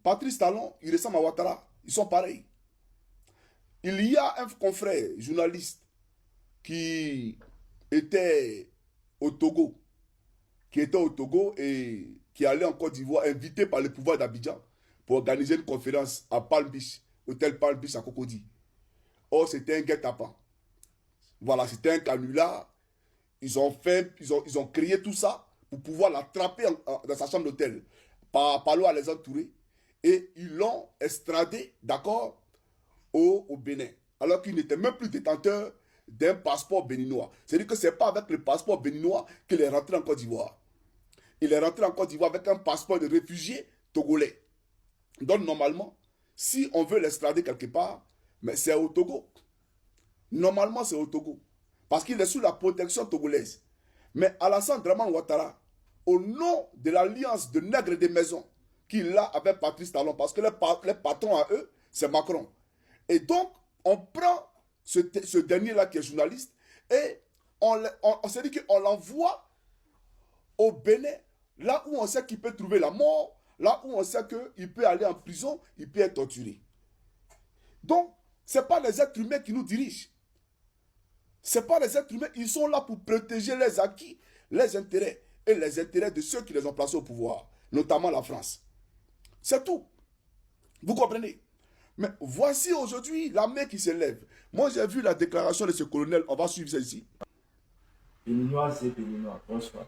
Patrice Talon, il ressemble à Ouattara. Ils sont pareils. Il y a un confrère, journaliste, qui était au Togo, et qui allait en Côte d'Ivoire, invité par le pouvoir d'Abidjan pour organiser une conférence à Palm Beach, hôtel Palm Beach à Cocody. Or, c'était un guet-apens. Voilà, c'était un canular. Ils ont créé tout ça pour pouvoir l'attraper dans sa chambre d'hôtel par Alexandre Touré. Et ils l'ont extradé, d'accord, au Bénin. Alors qu'il n'était même plus détenteur d'un passeport béninois. C'est-à-dire que ce n'est pas avec le passeport béninois qu'il est rentré en Côte d'Ivoire. Il est rentré en Côte d'Ivoire avec un passeport de réfugié togolais. Donc, normalement, si on veut l'extrader quelque part, mais c'est au Togo. Normalement, c'est au Togo. Parce qu'il est sous la protection togolaise. Mais Alassane Draman Ouattara, au nom de l'alliance de nègres et des maisons qu'il a avec Patrice Talon, parce que les patrons à eux, c'est Macron. Et donc, on prend ce dernier-là qui est journaliste et on s'est dit qu'on l'envoie au Bénin, là où on sait qu'il peut trouver la mort, là où on sait qu'il peut aller en prison, il peut être torturé. Donc, ce n'est pas les êtres humains qui nous dirigent. Ce n'est pas les êtres humains, ils sont là pour protéger les acquis, les intérêts et les intérêts de ceux qui les ont placés au pouvoir, notamment la France. C'est tout. Vous comprenez? Mais voici aujourd'hui l'armée qui s'élève. Moi, j'ai vu la déclaration de ce colonel, on va suivre ça ici. Béninoises et Béninois, bonsoir.